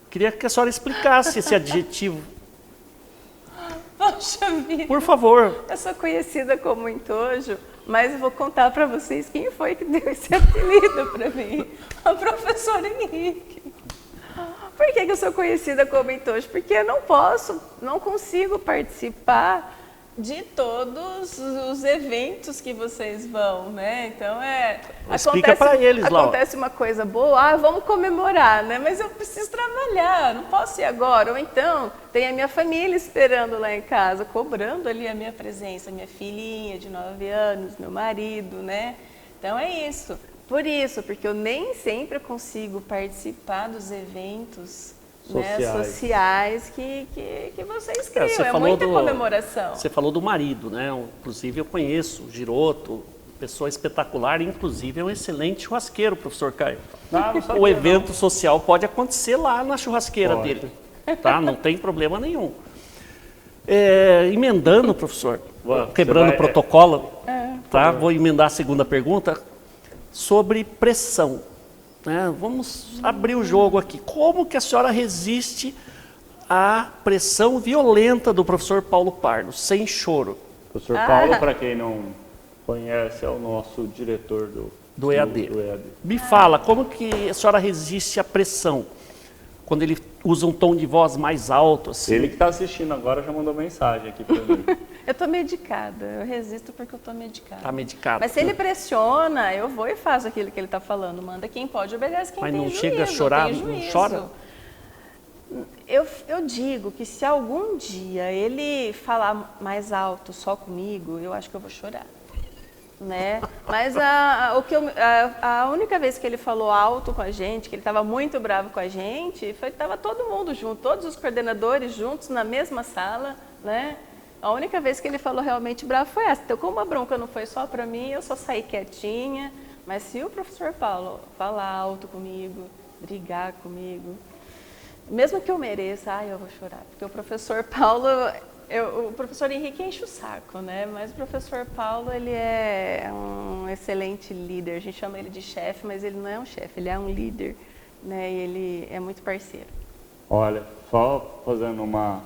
Queria que a senhora explicasse esse adjetivo. Poxa vida! Por favor. Eu sou conhecida como entojo, mas eu vou contar para vocês quem foi que deu esse apelido para mim. O professor Henrique. Por que eu sou conhecida como entojo? Porque eu não consigo participar de todos os eventos que vocês vão, né? Então explica para eles lá. Acontece uma coisa boa, vamos comemorar, né? Mas eu preciso trabalhar, não posso ir agora. Ou então tem a minha família esperando lá em casa, cobrando ali a minha presença, minha filhinha de 9 anos, meu marido, né? Então é isso. Por isso, porque eu nem sempre consigo participar dos eventos sociais que vocês criam. É muita comemoração. Você falou do marido, né? Inclusive eu conheço o Giroto, pessoa espetacular, inclusive é um excelente churrasqueiro, professor Caio. O evento social pode acontecer lá na churrasqueira dele, tá? Não tem problema nenhum. Emendando, professor, quebrando o protocolo, tá? Vou emendar a segunda pergunta sobre pressão. Vamos abrir o jogo aqui. Como que a senhora resiste à pressão violenta do professor Paulo Pardo, sem choro? O professor Paulo, para quem não conhece, é o nosso diretor Do EAD. Do EAD. Me fala, como que a senhora resiste à pressão? Quando ele usa um tom de voz mais alto, assim. Ele que está assistindo agora já mandou mensagem aqui para mim. Eu tô medicada, eu resisto porque eu tô medicada. Tá medicado. Mas se ele pressiona, eu vou e faço aquilo que ele está falando. Manda quem pode, obedece quem Mas tem não juízo. chega a chorar, tem não juízo. chora? Eu digo que se algum dia ele falar mais alto só comigo, eu acho que eu vou chorar. Né? Mas a única vez que ele falou alto com a gente, que ele estava muito bravo com a gente, foi que estava todo mundo junto, todos os coordenadores juntos na mesma sala, né? A única vez que ele falou realmente bravo foi essa. Então, como a bronca não foi só para mim, eu só saí quietinha. Mas se o professor Paulo falar alto comigo, brigar comigo, mesmo que eu mereça, eu vou chorar. Porque o professor Paulo, o professor Henrique enche o saco, né? Mas o professor Paulo, ele é um excelente líder. A gente chama ele de chefe, mas ele não é um chefe, ele é um líder, né? E ele é muito parceiro. Olha, só fazendo uma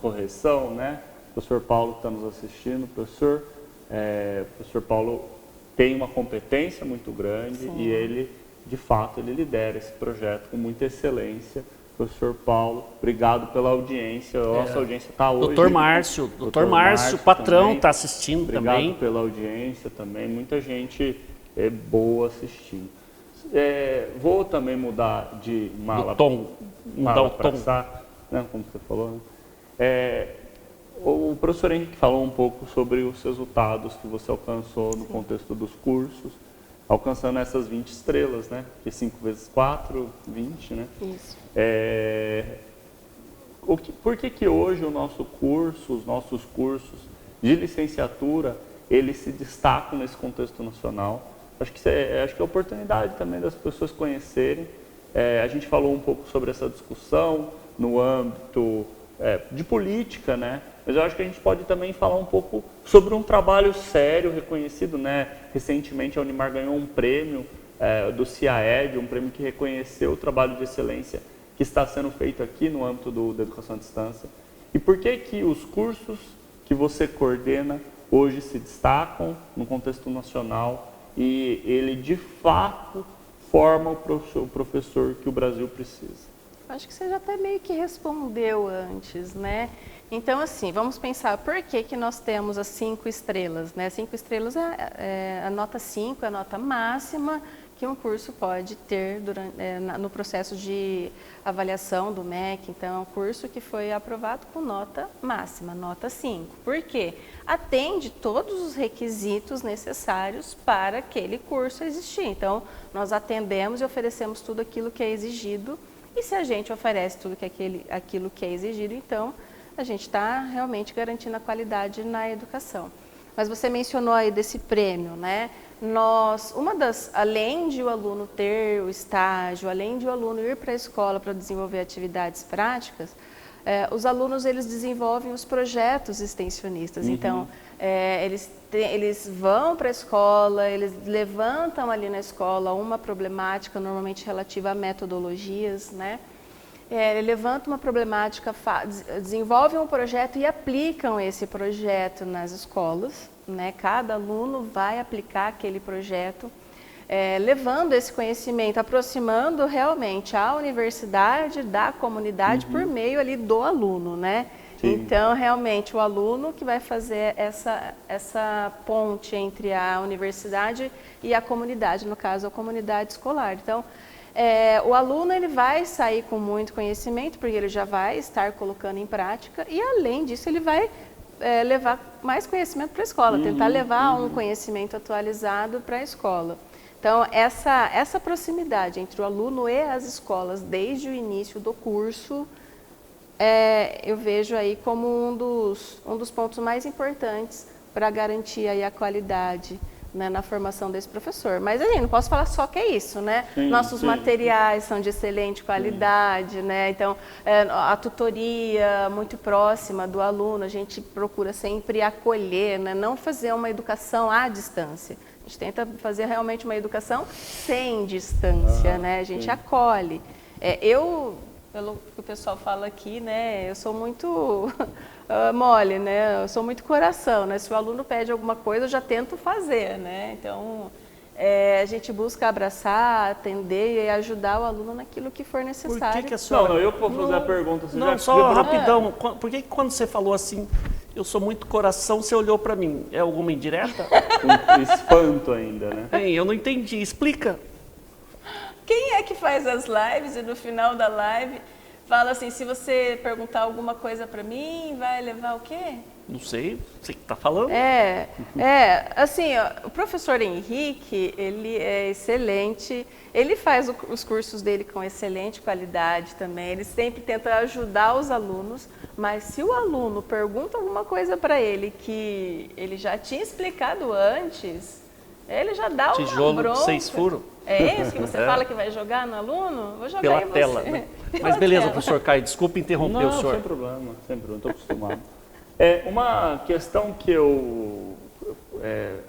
correção, né? O professor Paulo está nos assistindo. O professor Paulo tem uma competência muito grande. Sim. E ele, de fato, ele lidera esse projeto com muita excelência. Professor Paulo, obrigado pela audiência. A nossa audiência está hoje. Doutor Márcio, o patrão está assistindo obrigado também. Obrigado pela audiência também. Muita gente boa assistindo. Vou também mudar de mala. O tom. Mudar o tom. Né, como você falou, né? O professor Henrique falou um pouco sobre os resultados que você alcançou no contexto dos cursos, alcançando essas 20 estrelas, né? Que 5 vezes 4, 20, né? Isso. Por que hoje os nossos cursos de licenciatura, eles se destacam nesse contexto nacional? Acho que é a oportunidade também das pessoas conhecerem. A gente falou um pouco sobre essa discussão no âmbito de política, né? Mas eu acho que a gente pode também falar um pouco sobre um trabalho sério, reconhecido, né? Recentemente a Unimar ganhou um prêmio do CIAED, um prêmio que reconheceu o trabalho de excelência que está sendo feito aqui no âmbito da educação à distância. E por que os cursos que você coordena hoje se destacam no contexto nacional e ele de fato forma o professor que o Brasil precisa? Acho que você já até meio que respondeu antes, né? Então, assim, vamos pensar por que nós temos as 5 estrelas, né? 5 estrelas a nota 5, é a nota máxima que um curso pode ter no processo de avaliação do MEC. Então, é um curso que foi aprovado com nota máxima, nota 5. Por quê? Atende todos os requisitos necessários para aquele curso existir. Então, nós atendemos e oferecemos tudo aquilo que é exigido. E se a gente oferece tudo aquilo que é exigido, então a gente está realmente garantindo a qualidade na educação. Mas você mencionou aí desse prêmio, né? Além de o aluno ter o estágio, além de o aluno ir para a escola para desenvolver atividades práticas, os alunos eles desenvolvem os projetos extensionistas. Uhum. Então, eles vão para a escola, eles levantam ali na escola uma problemática, normalmente relativa a metodologias, né? Levantam uma problemática, desenvolvem um projeto e aplicam esse projeto nas escolas, né? Cada aluno vai aplicar aquele projeto, levando esse conhecimento, aproximando realmente a universidade da comunidade por meio ali do aluno, né? Sim. Então, realmente, o aluno que vai fazer essa ponte entre a universidade e a comunidade, no caso, a comunidade escolar. Então, o aluno ele vai sair com muito conhecimento, porque ele já vai estar colocando em prática, e além disso, ele vai levar mais conhecimento para a escola, tentar levar um conhecimento atualizado para a escola. Então, essa proximidade entre o aluno e as escolas, desde o início do curso, eu vejo aí como um dos pontos mais importantes para garantir aí a qualidade, né, na formação desse professor. Mas aí, não posso falar só que é isso, né? Nossos materiais são de excelente qualidade, né? Então, a tutoria muito próxima do aluno, a gente procura sempre acolher, né? Não fazer uma educação à distância. A gente tenta fazer realmente uma educação sem distância, né? A gente acolhe. Pelo que o pessoal fala aqui, né, eu sou muito mole, né, eu sou muito coração, né, se o aluno pede alguma coisa, eu já tento fazer, né, então, a gente busca abraçar, atender e ajudar o aluno naquilo que for Por necessário. que a senhora... Não, eu que vou fazer a pergunta. Você Não, já só rapidão. Por que quando você falou assim, eu sou muito coração, você olhou para mim? É alguma indireta? Com espanto ainda, né? Hein, eu não entendi. Explica. Quem é que faz as lives e no final da live fala assim, se você perguntar alguma coisa para mim, vai levar o quê? Não sei, você que está falando. Assim, ó, o professor Henrique, ele é excelente, ele faz os cursos dele com excelente qualidade também, ele sempre tenta ajudar os alunos, mas se o aluno pergunta alguma coisa para ele que ele já tinha explicado antes, ele já dá uma Tijolo bronca. 6 furos. É isso que você fala que vai jogar no aluno? Vou jogar Pela em você. tela. Né? Mas Pela beleza, tela. professor Caio, desculpa interromper Não, o senhor. sem problema, estou acostumado. Uma questão que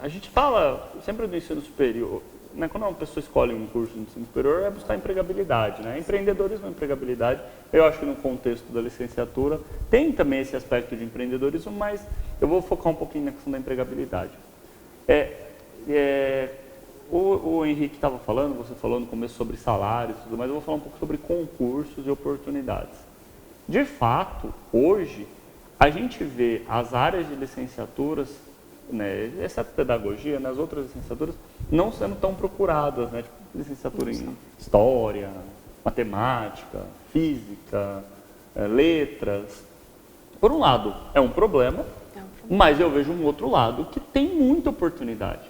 a gente fala sempre do ensino superior, né? Quando uma pessoa escolhe um curso de ensino superior, é buscar empregabilidade, né? Empreendedorismo e empregabilidade, eu acho que no contexto da licenciatura tem também esse aspecto de empreendedorismo, mas eu vou focar um pouquinho na questão da empregabilidade. O Henrique estava falando, você falou no começo sobre salários e tudo mais, eu vou falar um pouco sobre concursos e oportunidades. De fato, hoje, a gente vê as áreas de licenciaturas, né, exceto pedagogia, nas outras licenciaturas, não sendo tão procuradas, né, tipo licenciatura em história, matemática, física, letras. Por um lado, é um problema, mas eu vejo um outro lado que tem muita oportunidade.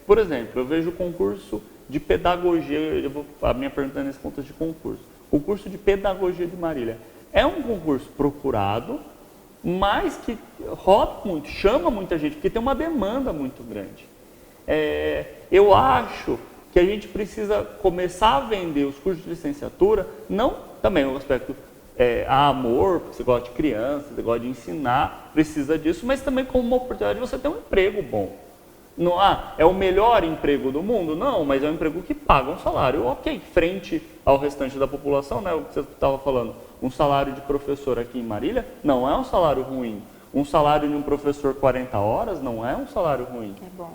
Por exemplo, eu vejo o concurso de pedagogia, a minha pergunta é nesse contexto de concurso, o curso de pedagogia de Marília. É um concurso procurado, mas que roda muito, chama muita gente, porque tem uma demanda muito grande. Eu acho que a gente precisa começar a vender os cursos de licenciatura, não também o aspecto amor, porque você gosta de criança, você gosta de ensinar, precisa disso, mas também como uma oportunidade de você ter um emprego bom. Não, é o melhor emprego do mundo? Não, mas é um emprego que paga um salário ok, frente ao restante da população, né? O que você estava falando, um salário de professor aqui em Marília não é um salário ruim. Um salário de um professor 40 horas não é um salário ruim. É bom.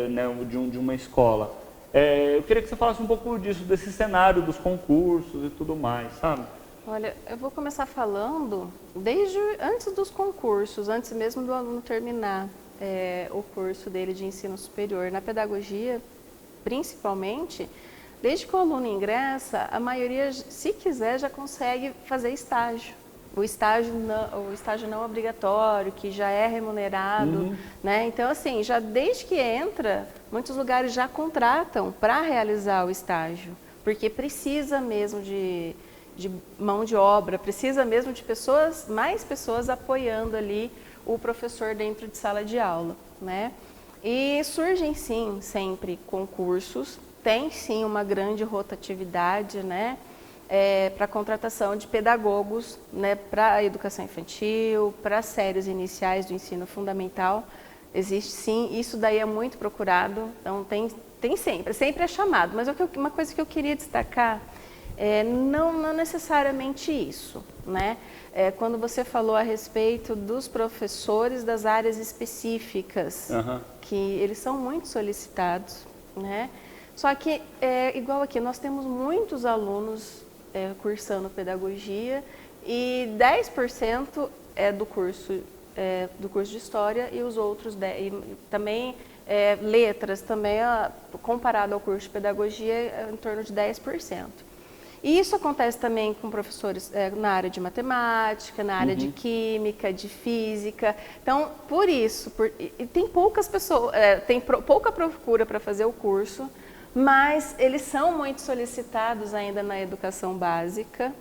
Né, de uma escola. Eu queria que você falasse um pouco disso, desse cenário dos concursos e tudo mais, sabe? Olha, eu vou começar falando desde antes dos concursos, antes mesmo do aluno terminar o curso dele de ensino superior. Na pedagogia, principalmente, desde que o aluno ingressa, a maioria, se quiser, já consegue fazer estágio. O estágio não obrigatório, que já é remunerado, né? Então, assim, já desde que entra, muitos lugares já contratam para realizar o estágio, porque precisa mesmo de mão de obra, precisa mesmo de mais pessoas apoiando ali o professor dentro de sala de aula, né? E surgem sim sempre concursos, tem sim uma grande rotatividade, né? Para a contratação de pedagogos, né? Para a educação infantil, para séries iniciais do ensino fundamental, existe sim, isso daí é muito procurado, então tem sempre é chamado, mas uma coisa que eu queria destacar não necessariamente isso, né? Quando você falou a respeito dos professores das áreas específicas, que eles são muito solicitados, né? Só que, igual aqui, nós temos muitos alunos cursando pedagogia e 10% é do curso de História e os outros, e também letras, também comparado ao curso de Pedagogia, é em torno de 10%. E isso acontece também com professores na área de matemática, na área de química, de física. Então, por isso, e tem poucas pessoas, tem pouca procura para fazer o curso, mas eles são muito solicitados ainda na educação básica.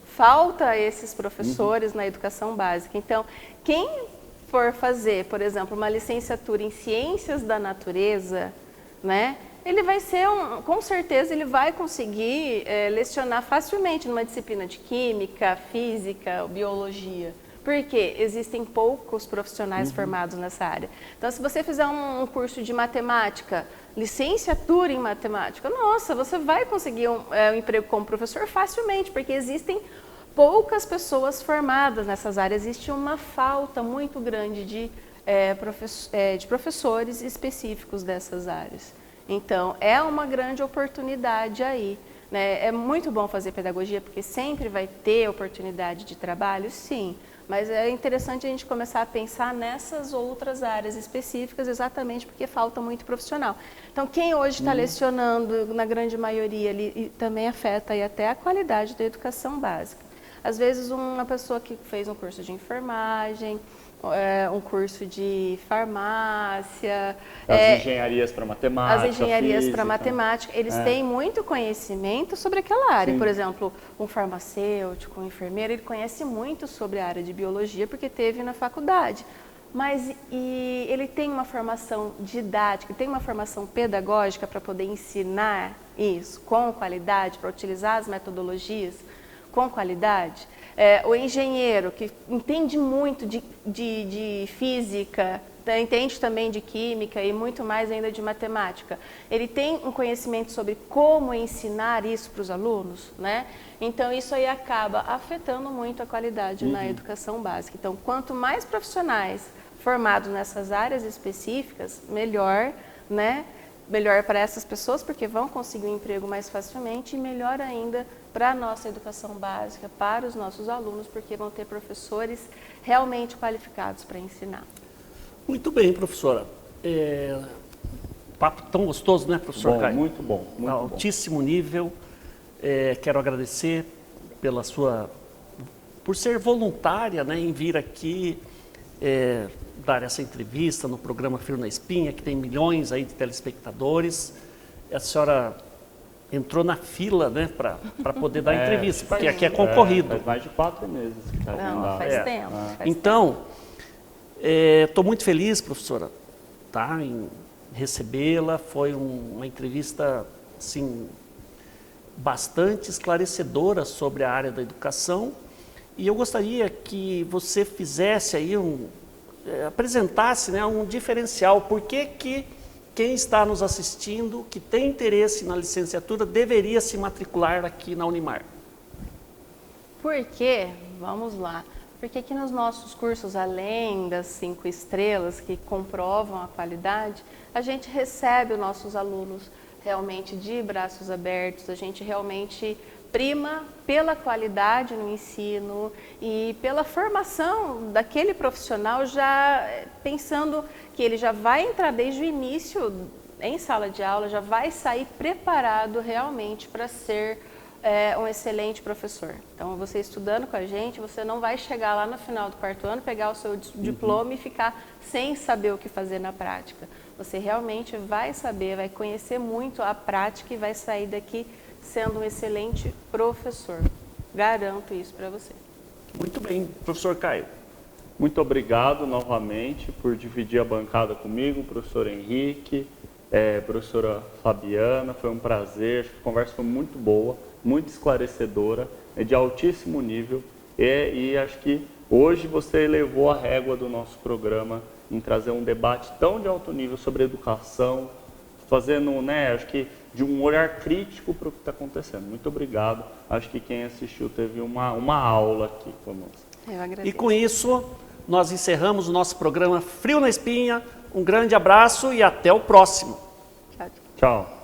Falta esses professores na educação básica. Então, quem for fazer, por exemplo, uma licenciatura em Ciências da Natureza, né? Ele vai ser com certeza ele vai conseguir lecionar facilmente numa disciplina de química, física, biologia, porque existem poucos profissionais formados nessa área. Então, se você fizer um curso de matemática, licenciatura em matemática, nossa, você vai conseguir um emprego como professor facilmente, porque existem poucas pessoas formadas nessas áreas, existe uma falta muito grande de de professores específicos dessas áreas. Então, é uma grande oportunidade aí. Né? É muito bom fazer pedagogia, porque sempre vai ter oportunidade de trabalho, sim. Mas é interessante a gente começar a pensar nessas outras áreas específicas, exatamente porque falta muito profissional. Então, quem hoje está lecionando, na grande maioria, ali, também afeta aí até a qualidade da educação básica. Às vezes, uma pessoa que fez um curso de enfermagem, um curso de farmácia, As engenharias para matemática, as engenharias para física. matemática, eles têm muito conhecimento sobre aquela área. Sim. Por exemplo, um farmacêutico, um enfermeiro, ele conhece muito sobre a área de biologia porque teve na faculdade. Mas ele tem uma formação didática, tem uma formação pedagógica para poder ensinar isso com qualidade, para utilizar as metodologias com qualidade. O engenheiro, que entende muito de física, entende também de química e muito mais ainda de matemática, ele tem um conhecimento sobre como ensinar isso para os alunos, né? Então, isso aí acaba afetando muito a qualidade na educação básica. Então, quanto mais profissionais formados nessas áreas específicas, melhor, né? Melhor para essas pessoas, porque vão conseguir um emprego mais facilmente, e melhor ainda para a nossa educação básica, para os nossos alunos, porque vão ter professores realmente qualificados para ensinar. Muito bem, professora. Papo tão gostoso, né, professor Bom, Caio? muito bom, muito bom. Altíssimo nível. Quero agradecer por ser voluntária, né, em vir aqui dar essa entrevista no programa Frio na Espinha, que tem milhões aí de telespectadores. A senhora entrou na fila, né, para poder dar entrevista, porque aqui é concorrido. Faz mais de 4 meses que está agendado. Faz tempo. Então, estou muito feliz, professora, tá, em recebê-la. Foi uma entrevista, assim, bastante esclarecedora sobre a área da educação. E eu gostaria que você fizesse aí apresentasse, né, um diferencial. Por que quem está nos assistindo, que tem interesse na licenciatura, deveria se matricular aqui na Unimar? Porque, vamos lá, porque aqui nos nossos cursos, além das 5 estrelas que comprovam a qualidade, a gente recebe os nossos alunos realmente de braços abertos, a gente realmente prima pela qualidade no ensino e pela formação daquele profissional, já pensando que ele já vai entrar desde o início em sala de aula, já vai sair preparado realmente para ser um excelente professor. Então, você estudando com a gente, você não vai chegar lá no final do 4º ano, pegar o seu diploma e ficar sem saber o que fazer na prática. Você realmente vai saber, vai conhecer muito a prática e vai sair daqui sendo um excelente professor. Garanto isso para você. Muito bem, professor Caio. Muito obrigado novamente por dividir a bancada comigo, professor Henrique, professora Fabiana. Foi um prazer, a conversa foi muito boa, muito esclarecedora, de altíssimo nível. E acho que hoje você elevou a régua do nosso programa em trazer um debate tão de alto nível sobre educação, fazendo, né, acho que de um olhar crítico para o que está acontecendo. Muito obrigado. Acho que quem assistiu teve uma aula aqui conosco. Eu agradeço. E com isso, nós encerramos o nosso programa Frio na Espinha. Um grande abraço e até o próximo. Tchau. Tchau.